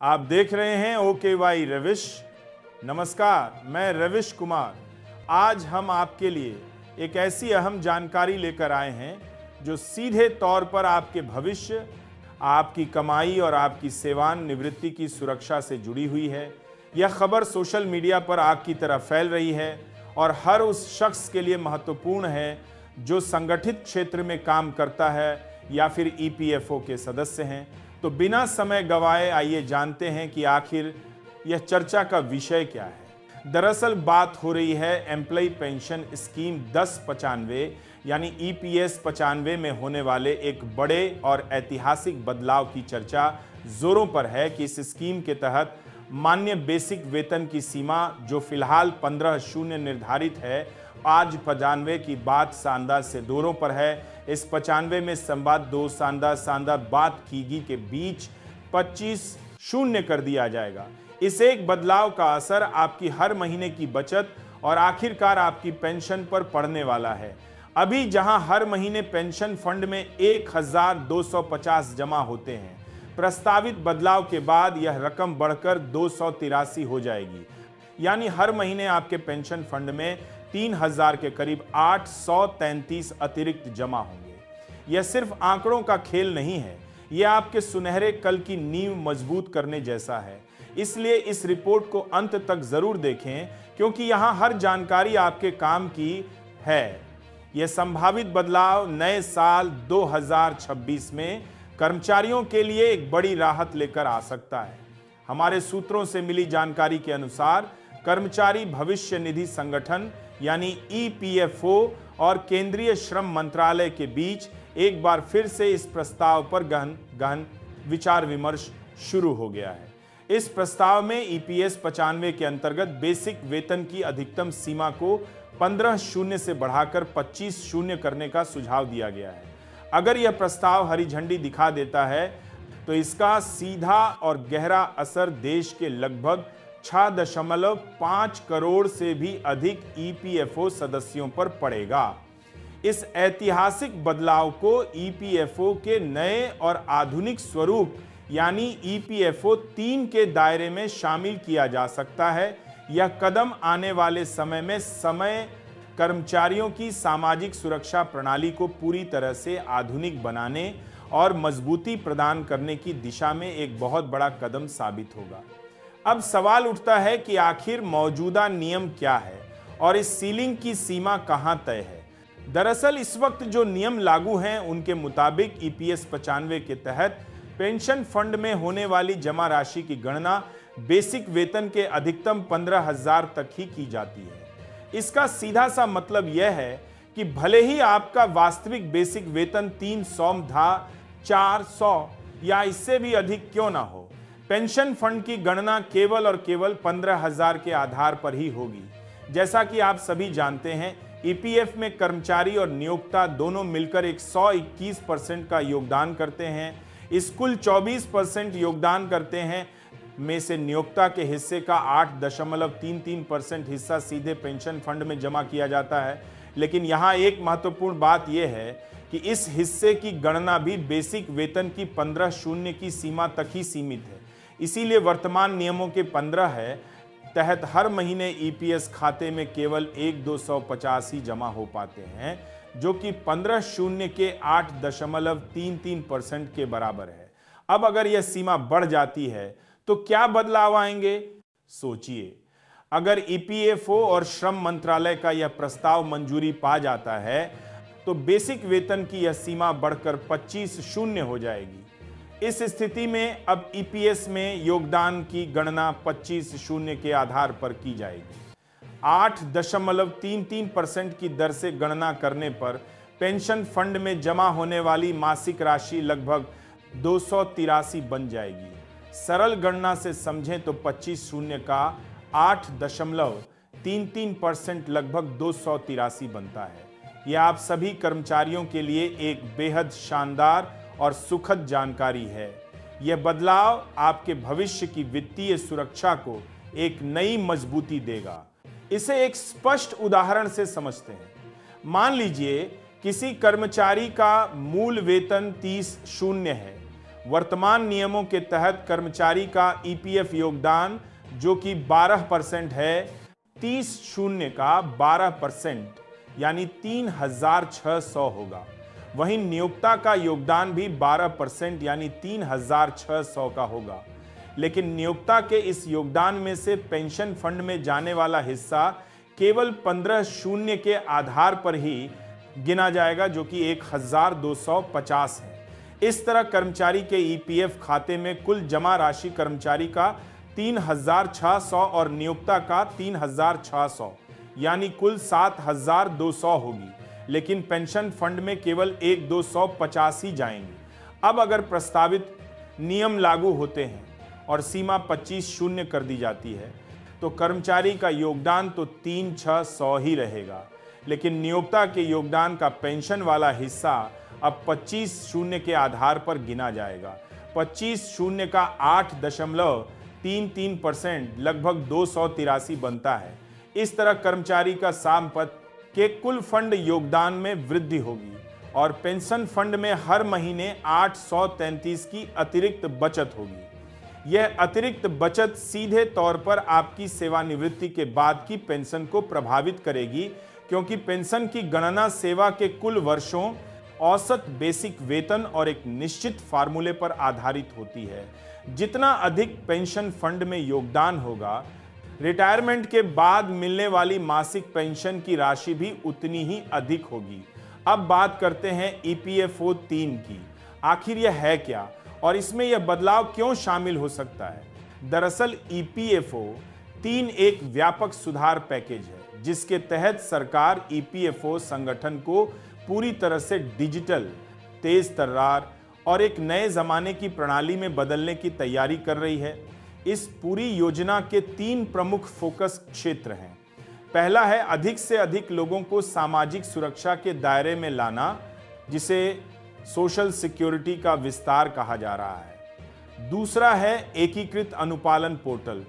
आप देख रहे हैं OKY रविश। नमस्कार, मैं रविश कुमार। आज हम आपके लिए एक ऐसी अहम जानकारी लेकर आए हैं जो सीधे तौर पर आपके भविष्य, आपकी कमाई और आपकी सेवानिवृत्ति की सुरक्षा से जुड़ी हुई है। यह खबर सोशल मीडिया पर आग की तरह फैल रही है और हर उस शख्स के लिए महत्वपूर्ण है जो संगठित क्षेत्र में काम करता है या फिर EPFO के सदस्य हैं। तो बिना समय गंवाए आइए जानते हैं कि आखिर यह चर्चा का विषय क्या है। दरअसल बात हो रही है एम्प्लॉय पेंशन स्कीम 1095 यानी EPS 95 में होने वाले एक बड़े और ऐतिहासिक बदलाव की चर्चा जोरों पर है कि इस स्कीम के तहत मान्य बेसिक वेतन की सीमा जो फिलहाल 15,000 निर्धारित है, आज 95 की बात शानदार से दौरों पर है। इस 95 में संवाद दो शानदार बात कीगी के बीच 25,000 कर दिया जाएगा। इस एक बदलाव का असर आपकी हर महीने की बचत और आखिरकार आपकी पेंशन पर पड़ने वाला है। अभी जहां हर महीने पेंशन फंड में 1,250 जमा होते हैं, प्रस्तावित बदलाव के बाद यह रकम बढ़कर 283 हो जाएगी। यानी हर महीने आपके पेंशन फंड में 3,000 के करीब 833 अतिरिक्त जमा होंगे। यह सिर्फ आंकड़ों का खेल नहीं है, यह आपके सुनहरे कल की नींव मजबूत करने जैसा है। इसलिए इस रिपोर्ट को अंत तक जरूर देखें, क्योंकि यहां हर जानकारी आपके काम की है। यह संभावित बदलाव नए साल 2026 में कर्मचारियों के लिए एक बड़ी राहत लेकर आ सकता है। हमारे सूत्रों से मिली जानकारी के अनुसार कर्मचारी भविष्य निधि संगठन यानी EPFO और केंद्रीय श्रम मंत्रालय के बीच एक बार फिर से इस प्रस्ताव पर गहन विचार विमर्श शुरू हो गया है। इस प्रस्ताव में EPS 95 के अंतर्गत बेसिक वेतन की अधिकतम सीमा को 15,000 से बढ़ाकर 25,000 करने का सुझाव दिया गया है। अगर यह प्रस्ताव हरी झंडी दिखा देता है तो इसका सीधा और गहरा असर देश के लगभग 6.5 करोड़ से भी अधिक EPFO सदस्यों पर पड़ेगा। इस ऐतिहासिक बदलाव को EPFO के नए और आधुनिक स्वरूप यानी EPFO 3 के दायरे में शामिल किया जा सकता है। यह कदम आने वाले समय में कर्मचारियों की सामाजिक सुरक्षा प्रणाली को पूरी तरह से आधुनिक बनाने और मजबूती प्रदान करने की दिशा में एक बहुत बड़ा कदम साबित होगा। अब सवाल उठता है कि आखिर मौजूदा नियम क्या है और इस सीलिंग की सीमा कहां तय है। दरअसल इस वक्त जो नियम लागू हैं उनके मुताबिक EPS 95 के तहत पेंशन फंड में होने वाली जमा राशि की गणना बेसिक वेतन के अधिकतम 15,000 तक ही की जाती है। इसका सीधा सा मतलब यह है कि भले ही आपका वास्तविक बेसिक वेतन 300 या इससे भी अधिक क्यों ना हो, पेंशन फंड की गणना केवल और केवल 15,000 के आधार पर ही होगी। जैसा कि आप सभी जानते हैं, EPF में कर्मचारी और नियोक्ता दोनों मिलकर 121% का योगदान करते हैं। इस कुल 24% योगदान करते हैं में से नियोक्ता के हिस्से का 8.33% हिस्सा सीधे पेंशन फंड में जमा किया जाता है। लेकिन यहाँ एक महत्वपूर्ण बात यह है कि इस हिस्से की गणना भी बेसिक वेतन की 15,000 की सीमा तक ही सीमित है। इसीलिए वर्तमान नियमों के 15 है तहत हर महीने EPS खाते में केवल 1,250 ही जमा हो पाते हैं, जो कि 15,000 के 8.33% के बराबर है। अब अगर यह सीमा बढ़ जाती है तो क्या बदलाव आएंगे? सोचिए, अगर EPFO और श्रम मंत्रालय का यह प्रस्ताव मंजूरी पा जाता है तो बेसिक वेतन की यह सीमा बढ़कर 25,000 हो जाएगी। इस स्थिति में अब EPS में योगदान की गणना 25,000 के आधार पर की जाएगी। 8.33% की दर से गणना करने पर पेंशन फंड में जमा होने वाली मासिक राशि लगभग 283 बन जाएगी। सरल गणना से समझें तो 25,000 का 8.33% लगभग 283 बनता है। यह आप सभी कर्मचारियों के लिए एक बेहद शानदार और सुखद जानकारी है। यह बदलाव आपके भविष्य की वित्तीय सुरक्षा को एक नई मजबूती देगा। इसे एक स्पष्ट उदाहरण से समझते हैं। मान लीजिए किसी कर्मचारी का मूल वेतन 30,000 है वर्तमान नियमों के तहत कर्मचारी का ईपीएफ योगदान जो कि 12% है, 30/0 का 12% यानी 3,600 होगा। वहीं नियोक्ता का योगदान भी 12% यानी 3,600 का होगा। लेकिन नियोक्ता के इस योगदान में से पेंशन फंड में जाने वाला हिस्सा केवल 15/0 के आधार पर ही गिना जाएगा, जो कि 1,250 है। इस तरह कर्मचारी के ईपीएफ खाते में कुल जमा राशि कर्मचारी का 3,600 और नियोक्ता का 3,600 यानी कुल 7,200 होगी। लेकिन पेंशन फंड में केवल 1,250 ही जाएंगे। अब अगर प्रस्तावित नियम लागू होते हैं और सीमा 25/0 कर दी जाती है तो कर्मचारी का योगदान तो 3,600 ही रहेगा, लेकिन नियोक्ता के योगदान का पेंशन वाला हिस्सा अब 25/0 के आधार पर गिना जाएगा। 25/0 का 8.33% लगभग 283 बनता है। इस तरह कर्मचारी का संपत्ति के कुल फंड योगदान में वृद्धि होगी और पेंशन फंड में हर महीने 833 की अतिरिक्त बचत होगी। यह अतिरिक्त बचत सीधे तौर पर आपकी सेवानिवृत्ति के बाद की पेंशन को प्रभावित करेगी, क्योंकि पेंशन की गणना सेवा के कुल वर्षों, औसत बेसिक वेतन और एक निश्चित फार्मूले पर आधारित होती है। जितना अधिक पेंशन फंड में योगदान होगा, रिटायरमेंट के बाद मिलने वाली मासिक पेंशन की राशि भी उतनी ही अधिक होगी। अब बात करते हैं ईपीएफओ 3 की। आखिर यह है क्या और इसमें यह बदलाव क्यों शामिल हो सकता है? दरअसल ईपीएफओ 3 एक व्यापक सुधार पैकेज है, जिसके तहत सरकार ईपीएफओ संगठन को पूरी तरह से डिजिटल, तेज तर्रार और एक नए जमाने की प्रणाली में बदलने की तैयारी कर रही है। इस पूरी योजना के 3 प्रमुख फोकस क्षेत्र हैं। पहला है अधिक से अधिक लोगों को सामाजिक सुरक्षा के दायरे में लाना, जिसे सोशल सिक्योरिटी का विस्तार कहा जा रहा है। दूसरा है एकीकृत अनुपालन पोर्टल,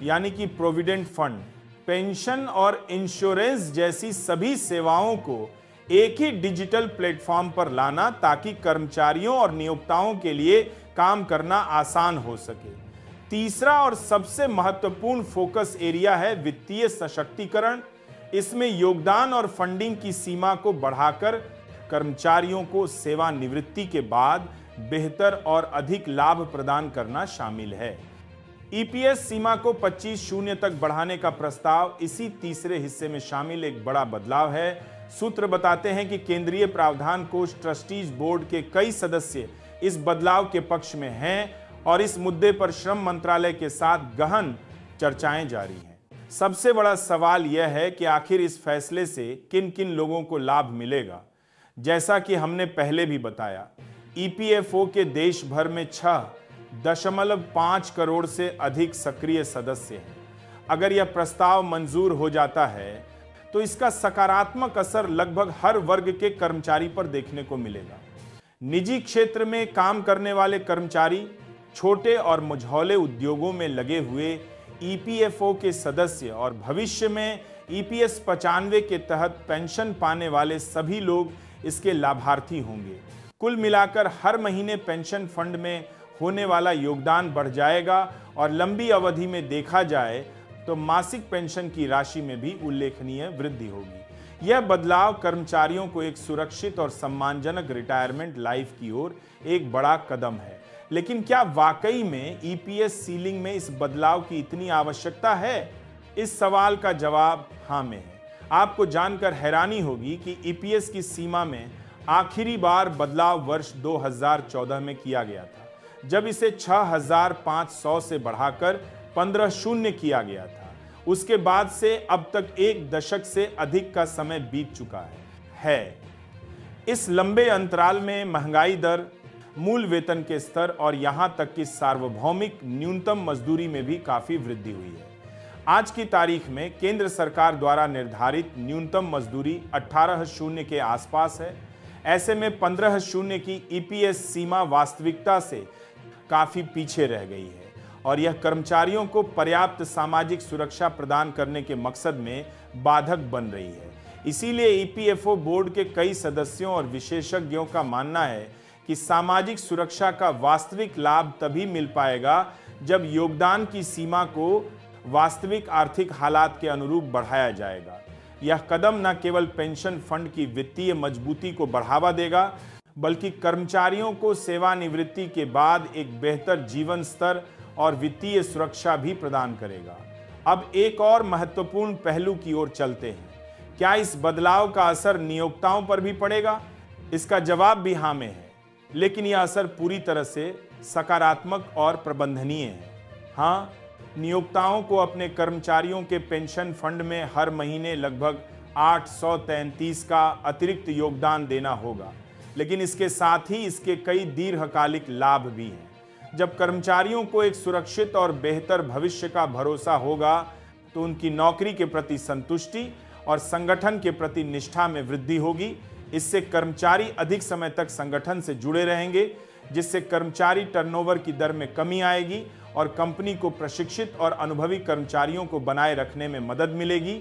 यानी कि प्रोविडेंट फंड, पेंशन और इंश्योरेंस जैसी सभी सेवाओं को एक ही डिजिटल प्लेटफॉर्म पर लाना, ताकि कर्मचारियों और नियोक्ताओं के लिए काम करना आसान हो सके। तीसरा और सबसे महत्वपूर्ण फोकस एरिया है वित्तीय सशक्तिकरण। इसमें योगदान और फंडिंग की सीमा को बढ़ाकर कर्मचारियों को सेवानिवृत्ति के बाद बेहतर और अधिक लाभ प्रदान करना शामिल है। ईपीएस सीमा को 25/0 तक बढ़ाने का प्रस्ताव इसी तीसरे हिस्से में शामिल एक बड़ा बदलाव है। सूत्र बताते हैं कि केंद्रीय प्रावधान कोष ट्रस्टीज बोर्ड के कई सदस्य इस बदलाव के पक्ष में हैं और इस मुद्दे पर श्रम मंत्रालय के साथ गहन चर्चाएं जारी हैं। सबसे बड़ा सवाल यह है कि आखिर इस फैसले से किन किन लोगों को लाभ मिलेगा। जैसा कि हमने पहले भी बताया, ईपीएफओ के देश भर में 6.5 करोड़ से अधिक सक्रिय सदस्य हैं। अगर यह प्रस्ताव मंजूर हो जाता है तो इसका सकारात्मक असर लगभग हर वर्ग के कर्मचारी पर देखने को मिलेगा। निजी क्षेत्र में काम करने वाले कर्मचारी, छोटे और मझौले उद्योगों में लगे हुए ईपीएफओ के सदस्य और भविष्य में ईपीएस 95 के तहत पेंशन पाने वाले सभी लोग इसके लाभार्थी होंगे। कुल मिलाकर हर महीने पेंशन फंड में होने वाला योगदान बढ़ जाएगा और लंबी अवधि में देखा जाए तो मासिक पेंशन की राशि में भी उल्लेखनीय वृद्धि होगी। यह बदलाव कर्मचारियों को एक सुरक्षित और सम्मानजनक रिटायरमेंट लाइफ की ओर एक बड़ा कदम है। लेकिन क्या वाकई में ईपीएस सीलिंग में इस बदलाव की इतनी आवश्यकता है? इस सवाल का जवाब हाँ में है। आपको जानकर हैरानी होगी कि ईपीएस की सीमा में आखिरी बार बदलाव वर्ष 2014 में किया गया था, जब इसे 6,500 से बढ़ाकर 15/0 किया गया था। उसके बाद से अब तक 1 दशक से अधिक का समय बीत चुका है। इस लंबे अंतराल में महंगाई दर, मूल वेतन के स्तर और यहां तक कि सार्वभौमिक न्यूनतम मजदूरी में भी काफी वृद्धि हुई है। आज की तारीख में केंद्र सरकार द्वारा निर्धारित न्यूनतम मजदूरी 18/0 के आसपास है। ऐसे में 15/0 की ईपीएस सीमा वास्तविकता से काफी पीछे रह गई है और यह कर्मचारियों को पर्याप्त सामाजिक सुरक्षा प्रदान करने के मकसद में बाधक बन रही है। इसीलिए ईपीएफओ बोर्ड के कई सदस्यों और विशेषज्ञों का मानना है कि सामाजिक सुरक्षा का वास्तविक लाभ तभी मिल पाएगा जब योगदान की सीमा को वास्तविक आर्थिक हालात के अनुरूप बढ़ाया जाएगा। यह कदम न केवल पेंशन फंड की वित्तीय मजबूती को बढ़ावा देगा, बल्कि कर्मचारियों को सेवानिवृत्ति के बाद एक बेहतर जीवन स्तर और वित्तीय सुरक्षा भी प्रदान करेगा। अब एक और महत्वपूर्ण पहलू की ओर चलते हैं। क्या इस बदलाव का असर नियोक्ताओं पर भी पड़ेगा? इसका जवाब भी हाँ में है, लेकिन यह असर पूरी तरह से सकारात्मक और प्रबंधनीय है। हाँ, नियोक्ताओं को अपने कर्मचारियों के पेंशन फंड में हर महीने लगभग 833 का अतिरिक्त योगदान देना होगा, लेकिन इसके साथ ही इसके कई दीर्घकालिक लाभ भी हैं। जब कर्मचारियों को एक सुरक्षित और बेहतर भविष्य का भरोसा होगा, तो उनकी नौकरी के प्रति संतुष्टि और संगठन के प्रति निष्ठा में वृद्धि होगी। इससे कर्मचारी अधिक समय तक संगठन से जुड़े रहेंगे, जिससे कर्मचारी टर्नओवर की दर में कमी आएगी और कंपनी को प्रशिक्षित और अनुभवी कर्मचारियों को बनाए रखने में मदद मिलेगी।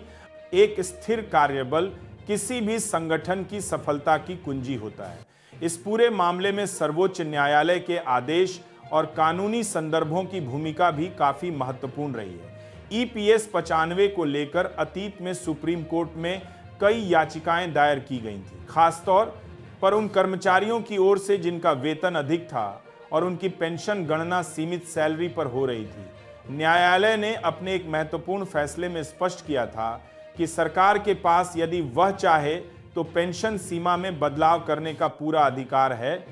एक स्थिर कार्यबल किसी भी संगठन की सफलता की कुंजी होता है। इस पूरे मामले में सर्वोच्च न्यायालय के आदेश और कानूनी संदर्भों की भूमिका भी काफी महत्वपूर्ण रही है। EPS 95 को लेकर अतीत में सुप्रीम कोर्ट में कई याचिकाएं दायर की गई थी, खासतौर पर उन कर्मचारियों की ओर से जिनका वेतन अधिक था और उनकी पेंशन गणना सीमित सैलरी पर हो रही थी। न्यायालय ने अपने एक महत्वपूर्ण फैसले में स्पष्ट किया था कि सरकार के पास यदि वह चाहे तो पेंशन सीमा में बदलाव करने का पूरा अधिकार है,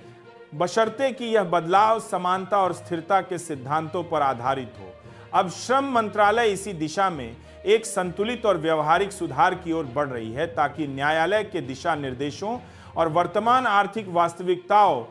बशर्ते कि यह बदलाव समानता और स्थिरता के सिद्धांतों पर आधारित हो। अब श्रम मंत्रालय इसी दिशा में एक संतुलित और व्यवहारिक सुधार की ओर बढ़ रही है, ताकि न्यायालय के दिशा निर्देशों और वर्तमान आर्थिक वास्तविकताओं